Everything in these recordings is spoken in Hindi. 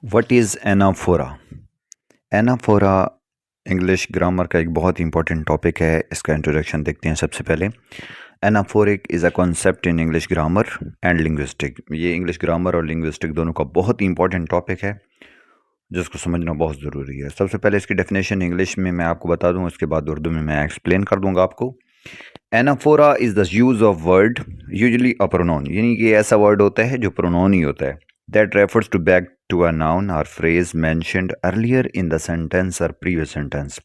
What is anaphora? Anaphora English grammar का एक बहुत इंपॉर्टेंट टॉपिक है। इसका इंट्रोडक्शन देखते हैं सबसे पहले। Anaphoric is a concept in English grammar and linguistic. ये इंग्लिश ग्रामर और लिंग्विस्टिक दोनों का बहुत ही इंपॉर्टेंट टॉपिक है जिसको समझना बहुत ज़रूरी है। सबसे पहले इसकी डेफिनेशन इंग्लिश में मैं आपको बता दूं, उसके बाद उर्दू में मैं एक्सप्लेन कर दूंगा आपको। Anaphora is the use of word usually a pronoun, यानी कि ऐसा वर्ड होता है जो प्रोनाउन ही होता है, that refers to back to a noun or phrase mentioned earlier in the sentence or previous sentence.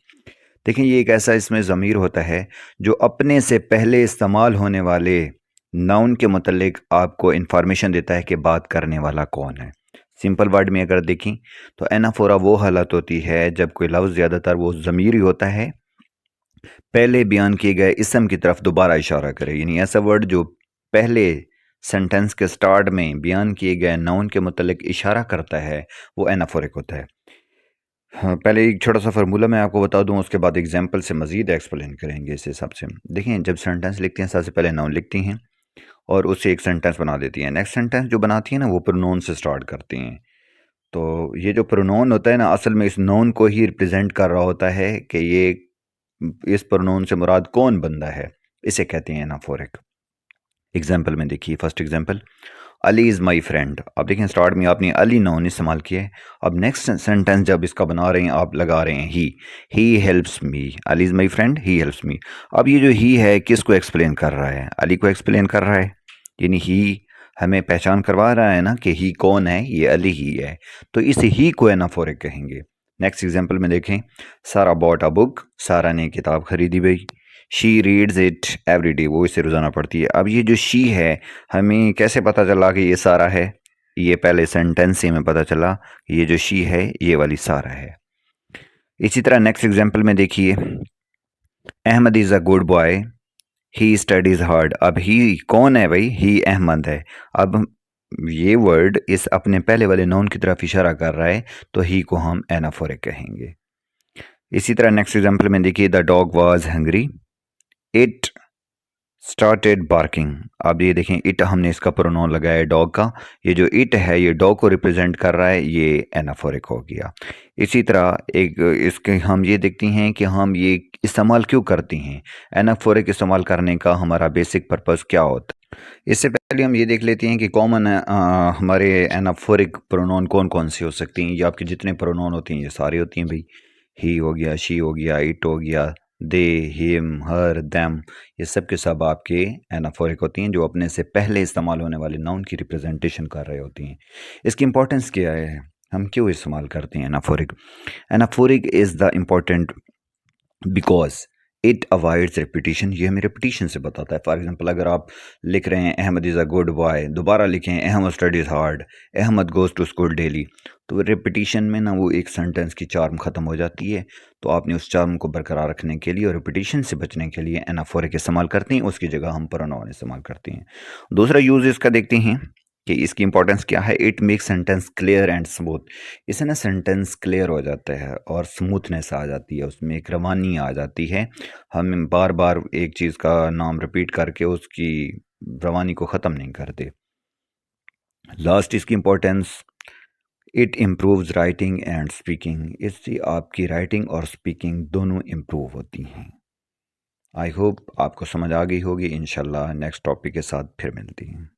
देखिए, ये एक ऐसा इसमें ज़मीर होता है जो अपने से पहले इस्तेमाल होने वाले नाउन के मुतल्लिक आपको इंफॉर्मेशन देता है कि बात करने वाला कौन है। सिंपल वर्ड में अगर देखें तो एनाफोरा वो हालत होती है जब कोई लफ्ज़, ज़्यादातर वो ज़मीर ही होता है, पहले बयान किए गए इसम की तरफ दोबारा इशारा करे। यानी ऐसा वर्ड जो पहले सेंटेंस के स्टार्ट में बयान किए गए नाउन के मुतल्लिक इशारा करता है, वो एनाफोरिक होता है। हाँ, पहले एक छोटा सा फार्मूला मैं आपको बता दूं, उसके बाद एग्जांपल से मज़ीद एक्सप्लेन करेंगे इस हिसाब से। देखें, जब सेंटेंस लिखते हैं सबसे पहले नाउन लिखती हैं और उससे एक सेंटेंस बना देती हैं। नेक्स्ट सेंटेंस जो बनाती हैं ना, वो प्रोनाउन से स्टार्ट करती हैं। तो ये जो प्रोनाउन होता है ना, असल में इस नाउन को ही रिप्रेजेंट कर रहा होता है कि ये इस प्रोनाउन से मुराद कौन बंदा है। इसे कहते हैं एनाफोरिक। एग्जाम्पल में देखिए, first example, Ali is my friend. अब देखें, स्टार्ट में आपने अली नाउन इस्तेमाल किया है। अब नेक्स्ट सेंटेंस जब इसका बना रहे हैं, आप लगा रहे हैं he helps me. Ali is my friend, he helps me. अब ये जो ही है, किसको एक्सप्लेन कर रहा है? अली को एक्सप्लेन कर रहा है। यानी ही हमें पहचान करवा रहा है ना कि ही कौन है, ये अली ही है। तो इस ही को एनाफोरिक कहेंगे। नेक्स्ट एग्जाम्पल में देखें, सारा बॉट अ बुक। सारा ने किताब खरीदी भाई। She reads it every day, वो इसे रोज़ाना पढ़ती है। अब ये जो शी है, हमें कैसे पता चला कि ये सारा है? ये पहले सेंटेंस से हमें पता चला कि ये जो शी है, ये वाली सारा है। इसी तरह नेक्स्ट एग्जाम्पल में देखिए, Ahmed is a good boy, he studies hard. अब ही कौन है भाई? ही अहमद है। अब ये वर्ड इस अपने पहले वाले नाउन की तरफ इशारा कर रहा है, तो ही को हम एनाफोरिक कहेंगे। इसी तरह नेक्स्ट एग्जाम्पल में देखिए, the dog was hungry, it started barking. अब ये देखें, इट हमने इसका प्रोनाउन लगाया है डॉग का। ये जो इट है, ये डॉग को रिप्रेजेंट कर रहा है, ये एनाफोरिक हो गया। इसी तरह एक इसके हम ये देखते हैं कि हम ये इस्तेमाल क्यों करते हैं। एनाफोरिक इस्तेमाल करने का हमारा बेसिक पर्पस क्या होता है। इससे पहले हम ये देख लेते हैं कि कॉमन हमारे एनाफोरिक प्रोनाउन कौन कौन से हो सकते हैं। ये आपके जितने प्रोनाउन होते हैं, ये सारे होती हैं भाई। ही हो गया, शी हो गया, इट हो गया, दे, हिम, हर, देम, ये सब के सब आपके एनाफोरिक होती हैं, जो अपने से पहले इस्तेमाल होने वाले नाउन की रिप्रेजेंटेशन कर रहे होती हैं। इसकी इंपॉर्टेंस क्या है? हम क्यों इस्तेमाल करते हैं anaphoric? Anaphoric is the important because it avoids repetition. ये हमें रिपीटिशन से बताता है। फॉर एग्जांपल, अगर आप लिख रहे हैं Ahmed is a good boy, दोबारा लिखें Ahmed studies hard, Ahmed goes to school daily, तो रिपीटिशन में ना वो एक सेंटेंस की चार्म ख़त्म हो जाती है। तो आपने उस चार्म को बरकरार रखने के लिए और रिपीटिशन से बचने के लिए एनाफोरिक इस्तेमाल करते हैं, उसकी जगह हम प्रोनाउन इस्तेमाल करते हैं। दूसरा यूज़ इसका देखते हैं कि इसकी इंपॉर्टेंस क्या है। It make sentence clear and smooth. इससे ना सेंटेंस क्लियर हो जाता है और स्मूथनेस आ जाती है, उसमें एक रवानी आ जाती है। हम बार बार एक चीज़ का नाम रिपीट करके उसकी रवानी को ख़त्म नहीं करते। लास्ट इसकी importance, it improves writing and speaking. इससे आपकी राइटिंग और स्पीकिंग दोनों इम्प्रूव होती हैं। आई होप आपको समझ आ गई होगी। इंशाल्लाह नेक्स्ट टॉपिक के साथ फिर मिलती हैं।